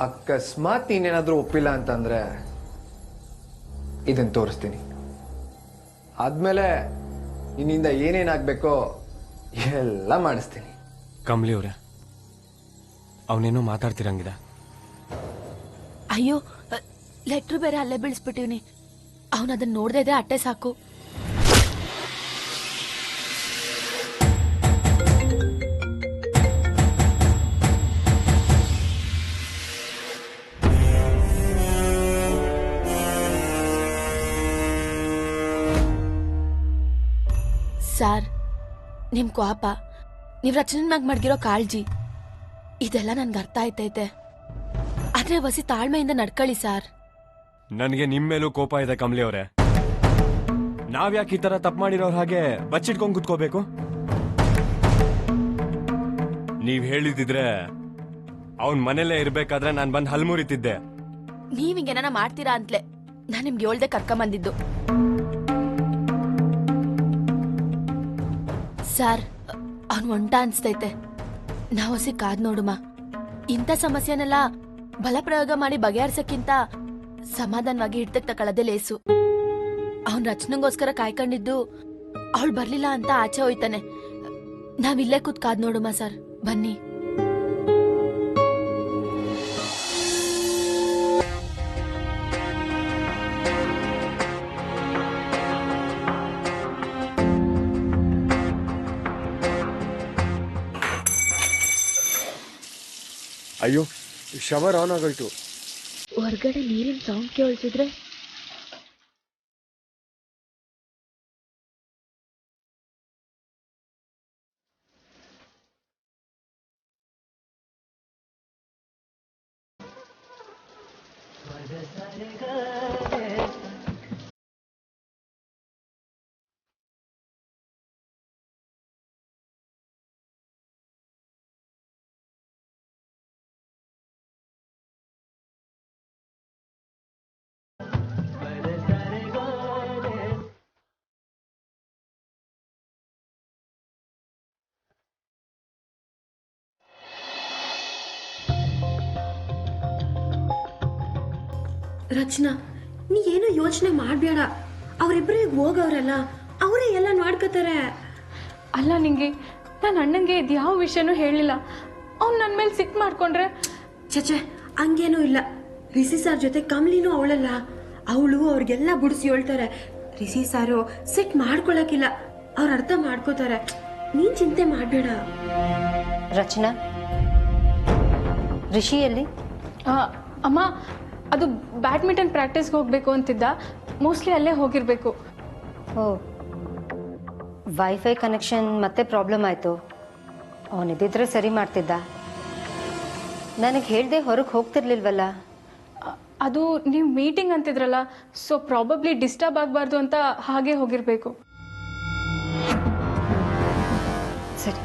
ಅಕಸ್ಮಾತ್ ನೀನೇನಾದ್ರೂ ಒಪ್ಪಿಲ್ಲ ಅಂತಂದ್ರೆ ಇದನ್ನ ತೋರಿಸ್ತೀನಿ. ಆದ್ಮೇಲೆ ನಿನ್ನಿಂದ ಏನೇನಾಗಬೇಕೋ ಎಲ್ಲ ಮಾಡಿಸ್ತೀನಿ. ಕಮಲಿ ಅವ್ರೆ, ಅವನೇನೋ ಮಾತಾಡ್ತಿರಂಗಿದ. ಅಯ್ಯೋ, ಲೆಟ್ರು ಬೇರೆ ಅಲ್ಲೇ ಬೀಳಿಸ್ಬಿಟ್ಟಿವ್ನಿ. ಅವನು ಅದನ್ನ ನೋಡ್ದೇ ಇದ್ರೆ ಅಟ್ಟೆ ಸಾಕು. ಸಾರ್, ನಿಮ್ ಕೋಪ, ನೀವ್ ರಚನೆ ಮ್ಯಾಗ್ ಮಡ್ಗಿರೋ ಕಾಳಜಿ, ಇದೆಲ್ಲ ನನ್ಗೆ ಅರ್ಥ ಆಯ್ತೈತೆ. ಆದ್ರೆ ವಸಿ ತಾಳ್ಮೆಯಿಂದ ನಡ್ಕೊಳ್ಳಿ ಸಾರ್. ನನಗೆ ನಿಮ್ ಮೇಲೂ ಕೋಪ ಇದೆ ಕಮಲಿ ಅವ್ರೆ. ನಾವ್ಯಾಕೆ ಈ ತರ ತಪ್ಪು ಮಾಡಿರೋರ್ ಹಾಗೆ ಬಚ್ಚಿಟ್ಕೊಂಡ್ ಕುತ್ಕೋಬೇಕು? ನೀವ್ ಹೇಳಿದಿದ್ರೆ ಅವನ್ ಮನೇಲೆ ಇರ್ಬೇಕಾದ್ರೆ ನಾನ್ ಬಂದ್ ಹಲ್ ಮುರಿತಿದ್ದೆ. ನೀವ್ ಹಿಂಗೇನ ಮಾಡ್ತೀರಾ ಅಂತಲೇ ನಾನ್ ನಿಮ್ಗೆ ಹೇಳ್ದೆ ಕರ್ಕೊಂಬಂದಿದ್ದು. ಸಾರ್, ಅವ್ನು ಒಂಟ ಅನ್ಸ್ತೈತೆ. ನಾವಸಿ ಕಾದ್ ನೋಡುಮ. ಇಂಥ ಸಮಸ್ಯೆನೆಲ್ಲ ಬಲಪ್ರಯೋಗ ಮಾಡಿ ಬಗೆಹರ್ಸಕ್ಕಿಂತ ಸಮಾಧಾನವಾಗಿ ಹಿಡ್ತಕ್ ತಕೊಳ್ಳೋದೇ ಲೇಸು. ಅವನ್ ರಚನೆಗೋಸ್ಕರ ಕಾಯ್ಕೊಂಡಿದ್ದು ಅವಳು ಬರ್ಲಿಲ್ಲ ಅಂತ ಆಚೆ ಹೋಯ್ತಾನೆ. ನಾವಿಲ್ಲೇ ಕೂತ್ ಕಾದ್ ನೋಡುಮ ಸರ್, ಬನ್ನಿ. ಅಯ್ಯೋ, ಶವರ್ ಆನ್ ಆಗೋಯ್ತು. ಹೊರಗಡೆ ನೀರಿನ ಸೌಂಡ್ ಕೇಳಿಸಿದ್ರೆ ರಚನಾ, ನೀ ಏನೋ ಯೋಚನೆ ಮಾಡಬೇಡ. ಅವರಿಬ್ಬರು ಈಗ ಹೋಗವ್ರಲ್ಲ, ಅವರೇ ಎಲ್ಲ ನೋಡ್ಕೋತಾರೆ. ಅಲ್ಲ ನಿಂಗೆ, ನನ್ನ ಅಣ್ಣಂಗೆ ಇದು ಯಾವ ವಿಷಯನೂ ಹೇಳಿಲ್ಲ. ಅವ್ನು ನನ್ನ ಮೇಲೆ ಸಿಟ್ಟು ಮಾಡ್ಕೊಂಡ್ರೆ? ಚಚೆ, ಹಂಗೇನೂ ಇಲ್ಲ. ರಿಷಿ ಸಾರ್ ಜೊತೆ ಕಮಲಿನೂ ಅವಳಲ್ಲ, ಅವಳು ಅವ್ರಿಗೆಲ್ಲ ಬುಡಿಸಿ ಹೇಳ್ತಾರೆ. ರಿಷಿ ಸಾರು ಸಿಟ್ ಮಾಡ್ಕೊಳಕಿಲ್ಲ, ಅವ್ರು ಅರ್ಥ ಮಾಡ್ಕೋತಾರೆ. ನೀನ್ ಚಿಂತೆ ಮಾಡಬೇಡ. ರಚನಾ, ರಿಷಿಯಲ್ಲಿ? ಅಮ್ಮ, ಅದು ಬ್ಯಾಡ್ಮಿಂಟನ್ ಪ್ರಾಕ್ಟೀಸ್ಗೆ ಹೋಗಬೇಕು ಅಂತಿದ್ದ. ಮೋಸ್ಟ್ಲಿ ಅಲ್ಲೇ ಹೋಗಿರಬೇಕು. ಓ, ವೈಫೈ ಕನೆಕ್ಷನ್ ಮತ್ತೆ ಪ್ರಾಬ್ಲಮ್ ಆಯಿತು. ಅವನಿದ್ದಿದ್ರೆ ಸರಿ ಮಾಡ್ತಿದ್ದ. ನನಗೆ ಹೇಳ್ದೆ ಹೊರಗೆ ಹೋಗ್ತಿರ್ಲಿಲ್ವಲ್ಲ. ಅದು ನೀವು ಮೀಟಿಂಗ್ ಅಂತಿದ್ರಲ್ಲ, ಸೊ ಪ್ರಾಬಬ್ಲಿ ಡಿಸ್ಟರ್ಬ್ ಆಗಬಾರ್ದು ಅಂತ ಹಾಗೆ ಹೋಗಿರಬೇಕು. ಸರಿ.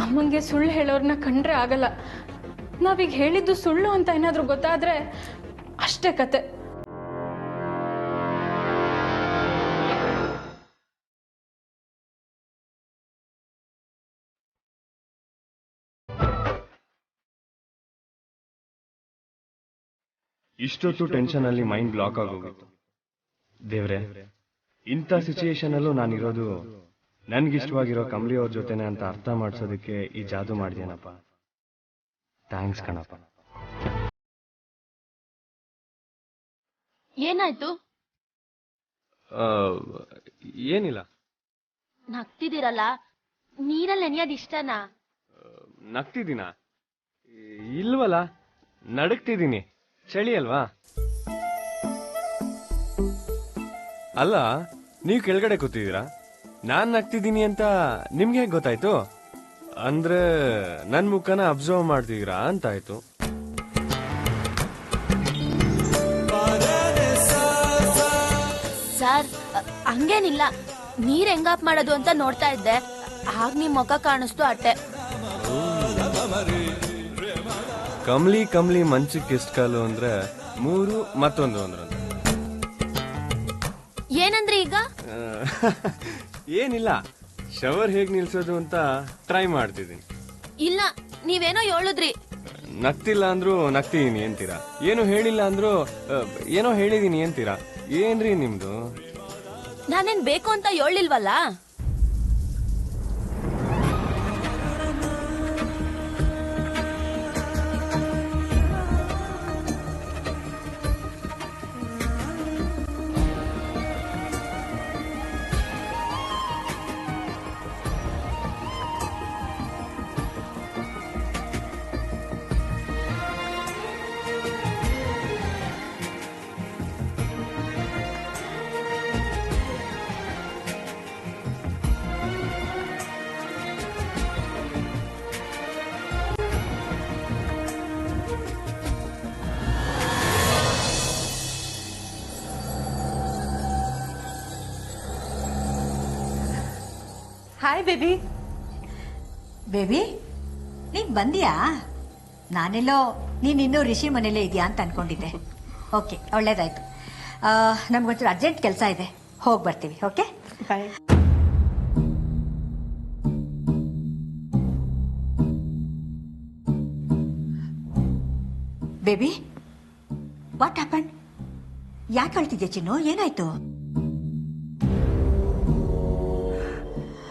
ಅಮ್ಮಂಗೆ ಸುಳ್ಳು ಹೇಳೋರನ್ನ ಕಂಡ್ರೆ ಆಗಲ್ಲ. ನಾವೀಗ ಹೇಳಿದ್ದು ಸುಳ್ಳು ಅಂತ ಏನಾದರೂ ಗೊತ್ತಾದ್ರೆ ಅಷ್ಟೇ ಕತೆ. ಇಷ್ಟೊತ್ತು ಟೆನ್ಷನ್ ಅಲ್ಲಿ ಮೈಂಡ್ ಬ್ಲಾಕ್ ಆಗೋಗಿತ್ತು. ದೇವ್ರೆ, ಇಂಥ ಸಿಚುಯೇಷನ್ ಅಲ್ಲೂ ನಾನಿರೋದು ನನ್ಗಿಷ್ಟವಾಗಿರೋ ಕಮಲಿ ಅವ್ರ ಜೊತೆನೆ ಅಂತ ಅರ್ಥ ಮಾಡ್ಸೋದಕ್ಕೆ ಈ ಜಾದು ಮಾಡಿದ್ಯೇನಪ್ಪ. ಥ್ಯಾಂಕ್ಸ್ ಕಣಪ್ಪ. ಏನಾಯ್ತು? ಏನಿಲ್ಲ. ನಗ್ತಿದ್ದೀರಲ್ಲ, ನೀರಲ್ಲಿ ನೆನೆಯೋದು ಇಷ್ಟನಾ? ನಗ್ತಿದ್ದೀನ? ಇಲ್ವಲ್ಲ, ನಡಗ್ತಿದ್ದೀನಿ. ಚಳಿ ಅಲ್ವಾ? ಅಲ್ಲ, ನೀವು ಕೆಳಗಡೆ ಕೂತಿದ್ದೀರಾ, ನಾನ್ ನಗ್ತಿದ್ದೀನಿ ಅಂತ ನಿಮ್ಗೆ ಹೇಗೆ ಗೊತ್ತಾಯ್ತು? ಅಂದ್ರೆ ನನ್ ಮುಖನ ಅಬ್ಸರ್ವ್ ಮಾಡ್ತಿದ್ದೀರಾ ಅಂತ ಆಯ್ತು. ಸರ್, ಹಂಗೇನಿಲ್ಲ. ನೀರ್ ಹೆಂಗ್ ಆಫ್ ಮಾಡೋದು ಅಂತ ನೋಡ್ತಾ ಇದ್ದೆ, ಆಗ ನಿಮ್ ಮುಖ ಕಾಣಿಸ್ತು ಅಟ್ಟೆ. ಕಮ್ಲಿ ಕಮ್ಲಿ ಮಂಚಕ್ಕೆ ಎಷ್ಟು ಕಾಲು ಅಂದ್ರೆ 3 ಮತ್ತೊಂದು ಅಂದ್ರಂತೆ. ಏನಂದ್ರೆ ಈಗ ಏನಿಲ್ಲ, ಶವರ್ ಹೇಗ್ ನಿಲ್ಸೋದು ಅಂತ ಟ್ರೈ ಮಾಡ್ತಿದ್ದೀನಿ. ಇಲ್ಲ, ನೀವೇನೋ ಹೇಳಿದ್ರಿ. ನಗ್ತಿಲ್ಲ ಅಂದ್ರು ನಗ್ತಿದೀನಿ ಅಂತೀರಾ, ಏನು ಹೇಳಿಲ್ಲ ಅಂದ್ರು ಏನೋ ಹೇಳಿದೀನಿ ಅಂತೀರಾ. ಏನ್ರಿ ನಿಮ್ದು? ನಾನೇನ್ ಬೇಕು ಅಂತ ಹೇಳಿಲ್ವಲ್ಲ. Hi baby. ಬೇಬಿ, ನೀನು ಬಂದಿಯಾ? ನಾನೆಲ್ಲೋ ನೀನಿನ್ನೂ ರಿಷಿ ಮನೇಲೇ ಇದೆಯಾ ಅಂತ ಅನ್ಕೊಂಡಿದ್ದೆ. ಓಕೆ, ಒಳ್ಳೇದಾಯ್ತು. ನಮ್ಗೊಂಚೂರು ಅರ್ಜೆಂಟ್ ಕೆಲಸ ಇದೆ, ಹೋಗಿ ಬರ್ತೀವಿ. Okay, bye. Baby, what happen? ಯಾಕೆ ಅಳ್ತಿದ್ಯಾ ಚಿನ್ನು? ಏನಾಯ್ತು?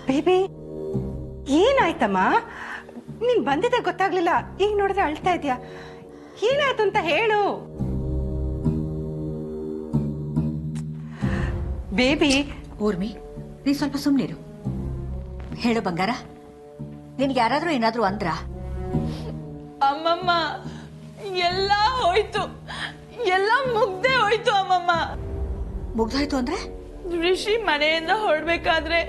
ಬೇಬಿ, ಏನಾಯ್ತಮ್ಮ? ನೀನ್ ಬಂದಿದ್ದೆ ಗೊತ್ತಾಗ್ಲಿಲ್ಲ, ಈಗ ನೋಡಿದ್ರೆ ಅಳ್ತಾ ಇದ್ಯಾ. ಏನಾಯ್ತು ಅಂತ ಹೇಳು ಬೇಬಿ. ಊರ್ಮಿ, ನೀ ಸ್ವಲ್ಪ ಸುಮ್ಮನಿರು. ಹೇಳು ಬಂಗಾರ, ನಿನ್ಗೆ ಯಾರಾದ್ರೂ ಏನಾದ್ರೂ ಅಂದ್ರ? ಅಮ್ಮಮ್ಮ, ಎಲ್ಲ ಹೋಯ್ತು, ಎಲ್ಲ ಮುಗ್ದೇ ಹೋಯ್ತು ಅಮ್ಮಮ್ಮ. ಮುಗ್ದೋಯ್ತು ಅಂದ್ರೆ? ರಿಷಿ ಮನೆಯಿಂದ ಹೊರಡ್ಬೇಕಾದ್ರೆ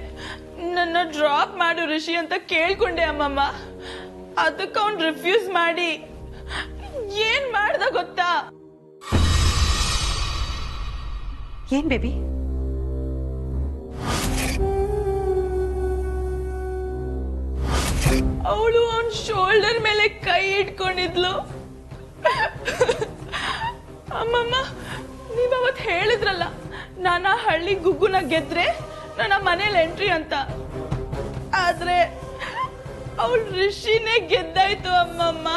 ನನ್ನ ಡ್ರಾಪ್ ಮಾಡು ರಿಷಿ ಅಂತ ಕೇಳ್ಕೊಂಡೆ ಅಮ್ಮಮ್ಮ. ಅದಕ್ಕೆ ಅವ್ನು ರಿಫ್ಯೂಸ್ ಮಾಡಿ ಏನ್ ಮಾಡ್ದ ಗೊತ್ತಾ? ಏನ್ ಬೇಬಿ? ಅವಳು ಅವನ್ ಶೋಲ್ಡರ್ ಮೇಲೆ ಕೈ ಇಟ್ಕೊಂಡಿದ್ಲು. ಅಮ್ಮಮ್ಮ, ನೀವ್ ಅವತ್ ಹೇಳಿದ್ರಲ್ಲ, ನಾನ ಹಳ್ಳಿ ಗುಗ್ಗುನ ಗೆದ್ರೆ ನನ್ನ ಮನೇಲಿ ಎಂಟ್ರಿ ಅಂತ. ಆದ್ರೆ ಅವಳು ರಿಷಿನೇ ಗೆದ್ದಾಯ್ತು ಅಮ್ಮಮ್ಮ.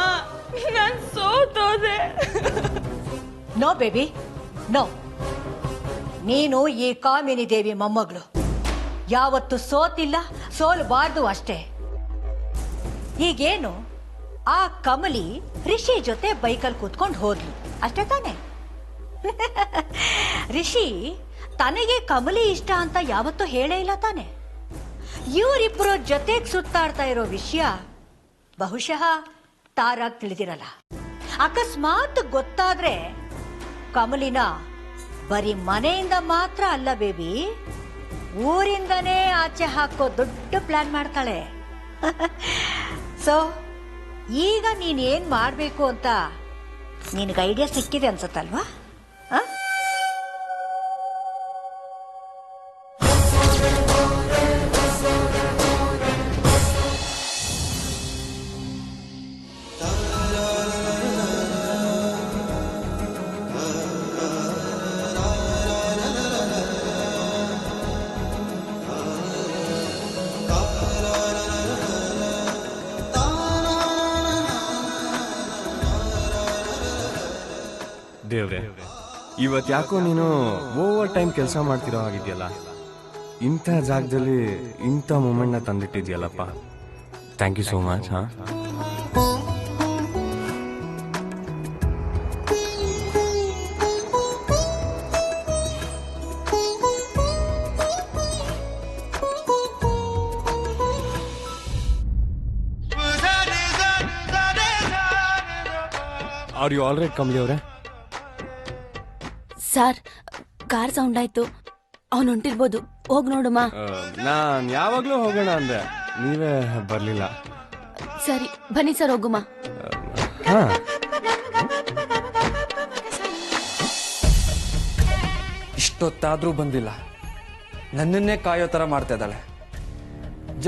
ನಾನ್ ಸೋತೋದೆ. No baby, no. ನೀನು ಈ ಕಾಮಿನಿ ದೇವಿ ಮೊಮ್ಮಗಳು. ಯಾವತ್ತು ಸೋತಿಲ್ಲ, ಸೋಲ್ಬಾರ್ದು ಅಷ್ಟೇ. ಈಗೇನು, ಆ ಕಮಲಿ ರಿಷಿ ಜೊತೆ ಬೈಕಲ್ಲಿ ಕೂತ್ಕೊಂಡು ಹೋದ್ಲು ಅಷ್ಟೇ ತಾನೆ? ರಿಷಿ ತನಗೆ ಕಮಲಿ ಇಷ್ಟ ಅಂತ ಯಾವತ್ತೂ ಹೇಳೇ ಇಲ್ಲ ತಾನೆ? ಇವರಿಬ್ಬರು ಜೊತೆಗೆ ಸುತ್ತಾಡ್ತಾ ಇರೋ ವಿಷಯ ಬಹುಶಃ ತಾರಾಗ್ ತಿಳಿದಿರಲ್ಲ. ಅಕಸ್ಮಾತ್ ಗೊತ್ತಾದ್ರೆ ಕಮಲಿನ ಬರೀ ಮನೆಯಿಂದ ಮಾತ್ರ ಅಲ್ಲ ಬೇಬಿ, ಊರಿಂದನೇ ಆಚೆ ಹಾಕೋ ದೊಡ್ಡ ಪ್ಲಾನ್ ಮಾಡ್ತಾಳೆ. ಸೊ ಈಗ ನೀನ್ ಏನ್ ಮಾಡ್ಬೇಕು ಅಂತ ನಿನ್ಗೆ ಐಡಿಯಾ ಸಿಕ್ಕಿದೆ ಅನ್ಸತ್ತಲ್ವಾ? ದೇವ್ರೆ, ಇವತ್ ಯಾಕೋ ನೀನು ಓವರ್ ಟೈಮ್ ಕೆಲಸ ಮಾಡ್ತಿರೋ ಹಾಗಿದ್ಯಲ್ಲ. ಇಂಥ ಜಾಗದಲ್ಲಿ ಇಂಥ ಮೂಮೆಂಟ್ನ ತಂದಿಟ್ಟಿದ್ಯಲ್ಲಪ್ಪ. Thank you so much. ಹಾ, are you all right Kamali ಅವರೇ? ಸರ್, ಕಾರ್ ಸೌಂಡ್ ಆಯ್ತು, ಅವನು ಹೊಂಟಿರ್ಬೋದು, ಹೋಗ್ ನೋಡುಮ್ಮ. ನಾನ್ ಯಾವಾಗ್ಲೂ ಹೋಗೋಣ ಅಂದೆ, ನೀವೇ ಬರ್ಲಿಲ್ಲ. ಸರಿ ಬನ್ನಿ ಸರ್, ಹೋಗುಮ್ಮ. ಹಾ, ಇಷ್ಟೊತ್ತಾದ್ರೂ ಬಂದಿಲ್ಲ, ನನ್ನನ್ನೇ ಕಾಯೋ ತರ ಮಾಡ್ತಾ ಇದ್ದಾಳೆ.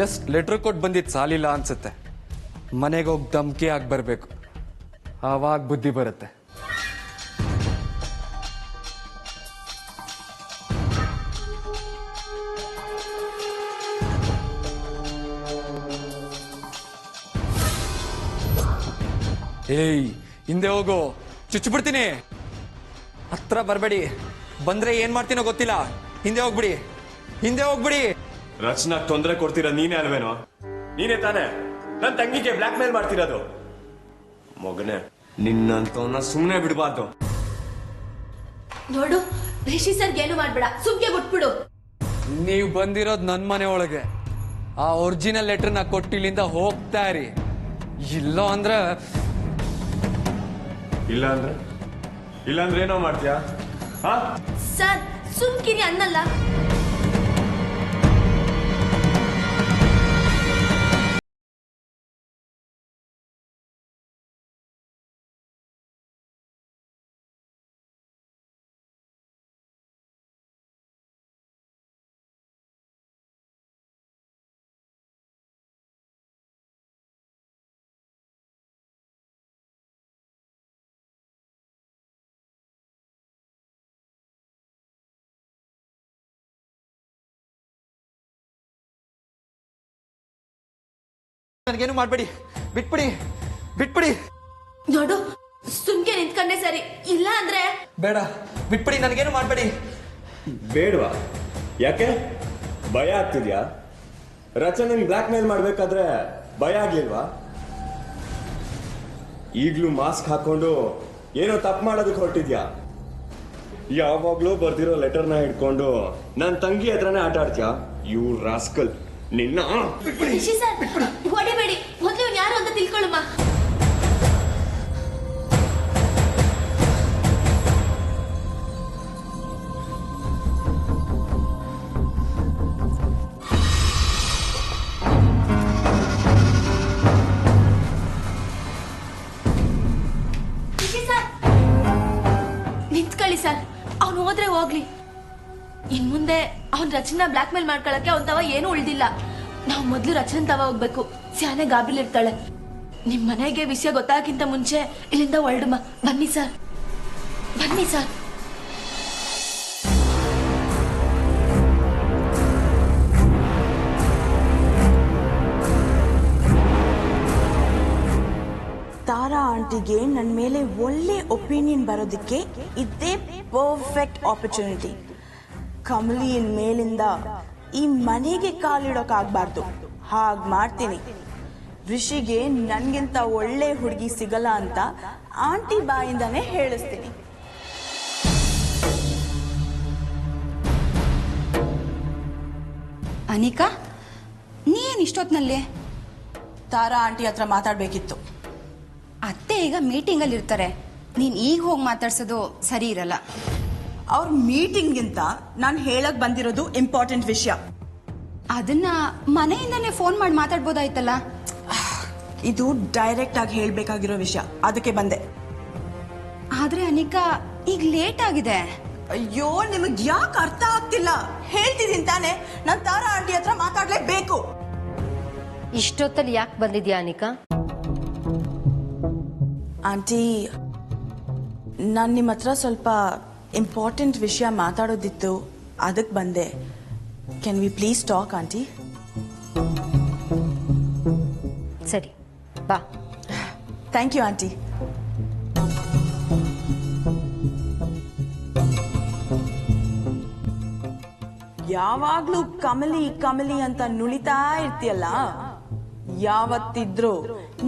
ಜಸ್ಟ್ ಲೆಟರ್ ಕೊಟ್ಟು ಬಂದಿದ್ದು ಸಾಲಿಲ್ಲ ಅನ್ಸುತ್ತೆ, ಮನೆಗೆ ಹೋಗಿ ಧಮ್ಕಿ ಆಗಿ ಬರ್ಬೇಕು. ಆವಾಗ ಬುದ್ಧಿ ಬರುತ್ತೆ. ಏಯ್, ಹಿಂದೆ ಹೋಗು, ಚುಚ್ಚಿಬಿಡ್ತೀನಿ. ಹತ್ರ ಬರಬೇಡಿ, ಬಂದ್ರೆ ಏನ್ ಮಾಡ್ತೀನೋ ಗೊತ್ತಿಲ್ಲ. ಹಿಂದೆ ಹೋಗ್ಬಿಡಿ, ಹಿಂದೆ ಹೋಗ್ಬಿಡಿ. ರಚನಾಗ್ ತೊಂದರೆ ಕೊಡ್ತೀರ ನೀನೇ ಅಲ್ವೇನೋ? ನೀನೇ ತಾನೇ ನನ್ ತಂಗಿಗೆ ಬ್ಲಾಕ್ ಮೇಲ್ ಮಾಡ್ತಿರೋದು. ಮಗನೇ, ನಿನ್ನಂತವನ್ನ ಸುಮ್ಮನೆ ಬಿಡಬಾರ್ದು. ನೋಡು, ರಿಷಿ ಸರ್ಗೆ ಏನು ಮಾಡ್ಬೇಡ, ಸುಮ್ಗೆ ಬಿಟ್ಬಿಡು. ನೀವು ಬಂದಿರೋದು ನನ್ ಮನೆ ಒಳಗೆ. ಆ ಒರಿಜಿನಲ್ ಲೆಟರ್ನ ಕೊಟ್ಟಿಲ್ಲಿಂದ ಹೋಗ್ತಾ ಇರಿ. ಇಲ್ಲ ಅಂದ್ರೆ ಏನೋ ಮಾಡ್ತೀಯಾ? ಸರ್, ಸುಮ್ಕಿರಿ ಅನ್ನಲ್ಲ. ನನಗೇನು ಮಾಡ್ಬೇಡಿ, ಬಿಟ್ಬಿಡಿ, ಬಿಟ್ಬಿಡಿ. ನೋಡು, ಸುಮ್ಕೆ ನಿಂತ್ಕೊಂಡೆ ಸರಿ, ಇಲ್ಲ ಅಂದ್ರೆ ಬೇಡ, ಬಿಟ್ಬಿಡಿ, ನನಗೇನು ಮಾಡ್ಬೇಡಿ. ಬೇಡವಾ? ಯಾಕೆ ಭಯ ಆಗ್ತಿದ್ಯಾ? ರಚನೆಗೆ ಬ್ಲಾಕ್ ಮೇಲ್ ಮಾಡ್ಬೇಕಾದ್ರೆ ಭಯ ಆಗ್ಲಿಲ್ವಾ? ಈಗ್ಲೂ ಮಾಸ್ಕ್ ಹಾಕೊಂಡು ಏನೋ ತಪ್ಪು ಮಾಡೋದಕ್ಕೆ ಹೊರಟಿದ್ಯಾ? ಯಾವಾಗ್ಲೂ ಬರ್ದಿರೋ ಲೆಟರ್ನ ಹಿಡ್ಕೊಂಡು ನನ್ನ ತಂಗಿ ಹತ್ರನೇ ಆಟ ಆಡ್ತೀಯಾ? ಯು ರಾಸ್ಕಲ್, ನಿನ್ನ. ರಿಷಿ ಸರ್, ಹೊಡಿಬೇಡಿ, ಮೊದ್ಲು ಇವ್ನು ಯಾರು ಅಂತ ತಿಳ್ಕೊಳ್ಳಮ್ಮ. ರಿಷಿ ಸರ್, ನಿಂತ್ಕೊಳ್ಳಿ ಸರ್, ಅವ್ನು ಹೋದ್ರೆ ಹೋಗ್ಲಿ. ಇನ್ ಮುಂದೆ ಅವ್ನ್ ರಚನಾ ಬ್ಲಾಕ್ ಮೇಲ್ ಮಾಡ್ಕೊಳಕ್ಕೆ ಅವನ್ ತವ ಏನೂ ಉಳ್ದಿಲ್ಲ. ನಾವು ಮೊದ್ಲು ರಚನೆ ತವ ಹೋಗ್ಬೇಕು. ಸ್ಯಾನೆ ಗಾಬರಿಲಿರ್ತಾಳೆ. ನಿಮ್ ಮನೆಗೆ ವಿಷಯ ಗೊತ್ತಾಗಿಂತ ಮುಂಚೆ ಇಲ್ಲಿಂದ ಹೊರಡುಮ. ಬನ್ನಿ ಸರ್, ಬನ್ನಿ ಸರ್. ತಾರಾ ಆಂಟಿಗೆ ನನ್ನ ಮೇಲೆ ಒಳ್ಳೆ ಒಪಿನಿಯನ್ ಬರೋದಕ್ಕೆ ಇದೇ ಪರ್ಫೆಕ್ಟ್ ಆಪರ್ಚುನಿಟಿ. ಕಮಲಿ ಮೇಲಿಂದ ಈ ಮನೆಗೆ ಕಾಲಿಡೋಕ್ಕಾಗಬಾರ್ದು. ಹಾಗೆ ಮಾಡ್ತೀನಿ. ರಿಷಿಗೆ ನನಗಿಂತ ಒಳ್ಳೆ ಹುಡುಗಿ ಸಿಗಲ್ಲ ಅಂತ ಆಂಟಿ ಬಾಯಿಂದಾನೇ ಹೇಳಿಸ್ತೀನಿ. ಅನಿಕಾ, ನೀನ್ ಇಷ್ಟೊತ್ನಲ್ಲಿ? ತಾರಾ ಆಂಟಿ ಹತ್ರ ಮಾತಾಡಬೇಕಿತ್ತು. ಅತ್ತೆ ಈಗ ಮೀಟಿಂಗಲ್ಲಿ ಇರ್ತಾರೆ. ನೀನ್ ಈಗ ಹೋಗಿ ಮಾತಾಡ್ಸೋದು ಸರಿ ಇರಲ್ಲ. ಅವ್ರ ಮೀಟಿಂಗ್ಗಿಂತ ನಾನು ಹೇಳಕ್ ಬಂದಿರೋದು ಇಂಪಾರ್ಟೆಂಟ್ ವಿಷಯ. ಅದನ್ನ ಮನೆಯಿಂದಾನೇ ಫೋನ್ ಮಾಡಿ ಮಾತಾಡ್ಬೋದಾಯ್ತಲ್ಲ. ಇದು ಡೈರೆಕ್ಟ್ ಆಗಿ ಹೇಳ್ಬೇಕಾಗಿರೋ ವಿಷಯ, ಅದಕ್ಕೆ ಬಂದೆ. ಆದ್ರೆ ಅನಿಕಾ, ಈಗ ಲೇಟ್ ಆಗಿದೆ. ಅಯ್ಯೋ, ನಿಮಗ್ ಯಾಕೆ ಅರ್ಥ ಆಗ್ತಿಲ್ಲ? ಹೇಳ್ತಿದ್ದೀನಿ ತಾನೆ, ನಾನು ತಾರಾ ಆಂಟಿ ಹತ್ರ ಮಾತಾಡ್ಲೇಬೇಕು. ಇಷ್ಟೊತ್ತಲ್ಲಿ ಯಾಕೆ ಬಂದಿದ್ಯಾ ಅನಿಕಾ? ಆಂಟಿ, ನಾನು ನಿಮ್ಮ ಹತ್ರ ಸ್ವಲ್ಪ ಇಂಪಾರ್ಟೆಂಟ್ ವಿಷಯ ಮಾತಾಡೋದಿತ್ತು, ಅದಕ್ಕೆ ಬಂದೆ. Can we please talk aunty? ಸರಿ, ಬಾ. Thank you aunty. ಯಾವಾಗ್ಲೂ ಕಮಲಿ ಕಮಲಿ ಅಂತ ನುಳಿತಾ ಇರ್ತೀಯಲ್ಲ, ಯಾವತ್ತಿದ್ರು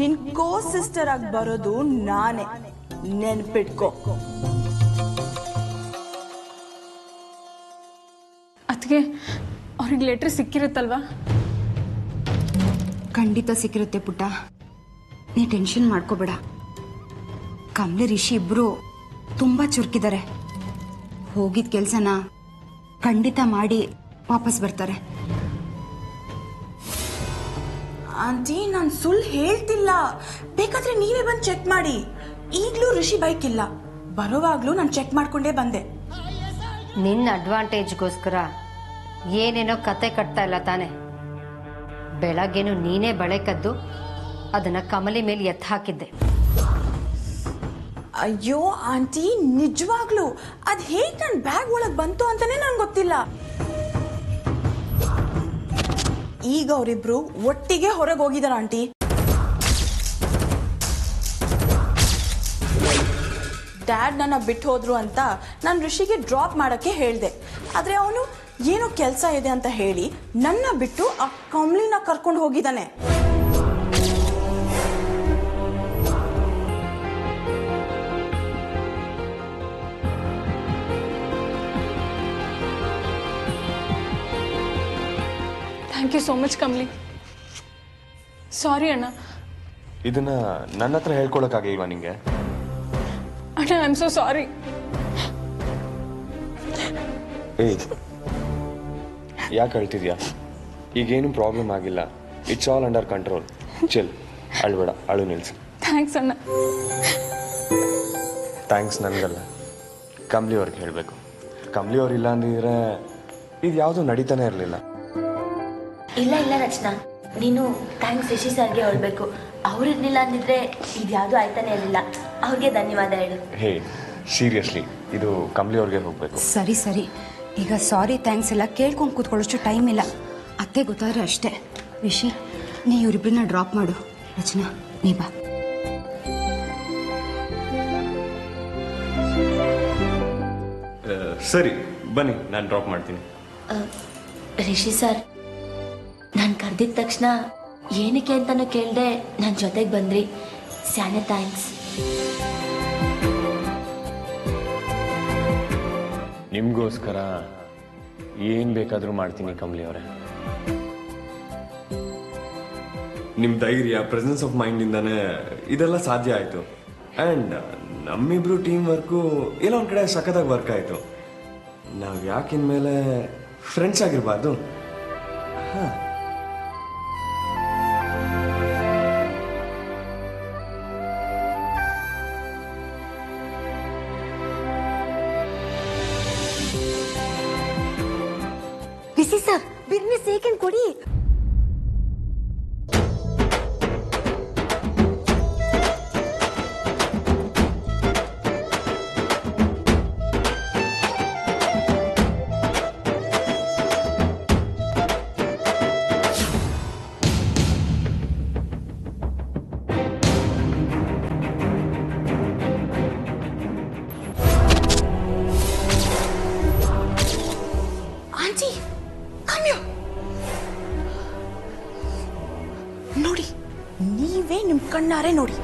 ನಿನ್ ಕೋ ಸಿಸ್ಟರ್ ಆಗಿ ಬರೋದು ನಾನೇ, ನೆನ್ಪಿಟ್ಕೋ. ಅದಕ್ಕೆ ಅವ್ರಿಗೆ ಲೆಟರ್ ಸಿಕ್ಕಿರುತ್ತಲ್ವಾ? ಖಂಡಿತ ಸಿಕ್ಕಿರುತ್ತೆ ಪುಟ್ಟ, ನೀ ಟೆನ್ಷನ್ ಮಾಡ್ಕೋಬೇಡ. ಕಮಲಿ ರಿಷಿ ಇಬ್ರು ತುಂಬಾ ಚುರುಕಿದ್ದಾರೆ. ಹೋಗಿದ ಕೆಲ್ಸನ ಖಂಡಿತ ಮಾಡಿ ವಾಪಸ್ ಬರ್ತಾರೆ. ಆಂಟಿ, ನಾನು ಸುಳ್ಳು ಹೇಳ್ತಿಲ್ಲ. ಬೇಕಾದ್ರೆ ನೀವೇ ಬಂದು ಚೆಕ್ ಮಾಡಿ. ಈಗ್ಲೂ ರಿಷಿ ಬೈಕ್ ಇಲ್ಲ, ಬರೋವಾಗ್ಲೂ ನಾನು ಚೆಕ್ ಮಾಡ್ಕೊಂಡೇ ಬಂದೆ. ನಿನ್ನ ಅಡ್ವಾಂಟೇಜ್ಗೋಸ್ಕರ ಏನೇನೋ ಕತೆ ಕಟ್ತಾ ಇಲ್ಲ ತಾನೆ? ಬೆಳಗ್ಗೆನು ನೀನೇ ಬಳೆ ಕದ್ದು ಅದನ್ನ ಕಮಲಿ ಮೇಲೆ ಎತ್ತು ಹಾಕಿದ್ದೆ. ಅಯ್ಯೋ ಆಂಟಿ, ನಿಜವಾಗ್ಲು ಅದು ಹೇಗೆ ನನ್ನ ಬ್ಯಾಗ್ ಒಳಗೆ ಬಂತು ಅಂತಾನೆ ನಂಗೆ ಗೊತ್ತಿಲ್ಲ. ಈಗ ಅವರಿಬ್ರು ಒಟ್ಟಿಗೆ ಹೊರಗೆ ಹೋಗಿದಾರ ಆಂಟಿ. ಡ್ಯಾಡ್ ನನ್ನ ಬಿಟ್ಟು ಹೋದ್ರು ಅಂತ ನಾನು ಋಷಿಗೆ ಡ್ರಾಪ್ ಮಾಡೋಕ್ಕೆ ಹೇಳಿದೆ. ಆದರೆ ಅವನು ಏನೋ ಕೆಲಸ ಇದೆ ಅಂತ ಹೇಳಿ ನನ್ನ ಬಿಟ್ಟು ಆ ಕಮ್ಲಿನ ಕರ್ಕೊಂಡು ಹೋಗಿದ್ದಾನೆ. Thank you so much Kamli. Sorry ಅಣ್ಣ. ಇದನ್ನ ನನ್ನ ಹತ್ರ ಹೇಳ್ಕೊಳಕ್ಕಾಗಿಲ್ವಾ ನಿಂಗೆ? ಅಣ್ಣ ಐ ಆಮ್ ಸೋ ಸಾರಿ. ಏಯ್, ಯಾಕೆ ಅಳ್ತಿದ್ಯಾ? ಈಗೇನು ಪ್ರಾಬ್ಲಮ್ ಆಗಿಲ್ಲ. It's all under control. Chill, ಅಳ್ಬೇಡ, ಅಳು ನಿಲ್ಸು. ಥ್ಯಾಂಕ್ಸ್ ಅಣ್ಣ. ಥ್ಯಾಂಕ್ಸ್ ನನಗಲ್ಲ, ಕಮ್ಲಿ ಅವ್ರಿಗೆ ಹೇಳಬೇಕು. ಕಮ್ಲಿ ಅವ್ರು ಇಲ್ಲ ಅಂದಿದ್ರೆ ಇದು ಯಾವುದೂ ನಡೀತಾನೆ ಇರಲಿಲ್ಲ. ಇಲ್ಲ ಇಲ್ಲ ರಚನಾ, ನೀನು ಥ್ಯಾಂಕ್ಸ್ ರಿಷಿ ಸರ್ಗೆ ಹೇಳ್ಬೇಕು. ಅವ್ರಿರ್ಲಿಲ್ಲ ಅಂದಿದ್ರೆ ಇದ್ಯಾವುದೂ ಆಯ್ತಾನೆ ಇರಲಿಲ್ಲ. ಅವ್ರಿಗೆ ಧನ್ಯವಾದ ಹೇಳು. ಹೇ, ಸೀರಿಯಸ್ಲಿ ಇದು ಕಮ್ಲಿ ಅವ್ರಿಗೆ ಹೋಗಬೇಕು. ಸರಿ ಸರಿ, ಈಗ ಸಾರಿ ಥ್ಯಾಂಕ್ಸ್ ಎಲ್ಲ ಕೇಳ್ಕೊಂಡು ಕೂತ್ಕೊಳ್ಳೋಷ್ಟು ಟೈಮ್ ಇಲ್ಲ. ಅತ್ತೆ ಗೊತ್ತಾದ್ರೆ ಅಷ್ಟೇ. ರಿಷಿ, ನೀ ಇವರಿಬ್ಬರನ್ನ ಡ್ರಾಪ್ ಮಾಡು. ರಚನಾ, ನೀ ಬಾ. ಸರಿ ಬನ್ನಿ, ನಾನು ಡ್ರಾಪ್ ಮಾಡ್ತೀನಿ. ರಿಷಿ ಸರ್, ನಾನು ಕರೆದಿದ್ದ ತಕ್ಷಣ ಏನಕ್ಕೆ ಅಂತಲೂ ಕೇಳದೆ ನನ್ನ ಜೊತೆಗೆ ಬಂದ್ರಿ. ಸ್ಯಾನೆ ಥ್ಯಾಂಕ್ಸ್. ನಿಮಗೋಸ್ಕರ ಏನು ಬೇಕಾದರೂ ಮಾಡ್ತೀನಿ ಕಮ್ಲಿ ಅವರೇ. ನಿಮ್ಮ ಧೈರ್ಯ, ಪ್ರೆಸೆನ್ಸ್ ಆಫ್ ಮೈಂಡಿಂದಾನೇ ಇದೆಲ್ಲ ಸಾಧ್ಯ ಆಯಿತು. ಆ್ಯಂಡ್ ನಮ್ಮಿಬ್ರು ಟೀಮ್ ವರ್ಕು ಎಲ್ಲ ಒಂದು ಕಡೆ ಸಖತ್ತಾಗಿ ವರ್ಕ್ ಆಯಿತು. ನಾವು ಯಾಕಿನ್ಮೇಲೆ ಫ್ರೆಂಡ್ಸ್ ಆಗಿರಬಾರ್ದು? ಹಾಂ, ರಿಷಿ ಸರ್, ಬಿರ್ನಿ ಸೇಕೆಂಡ್ ಕೊಡಿ. ಆಂಟಿ, ನೋಡಿ, ನೀವೇ ನಿಮ್ಮ ಕಣ್ಣಾರೆ ನೋಡಿ.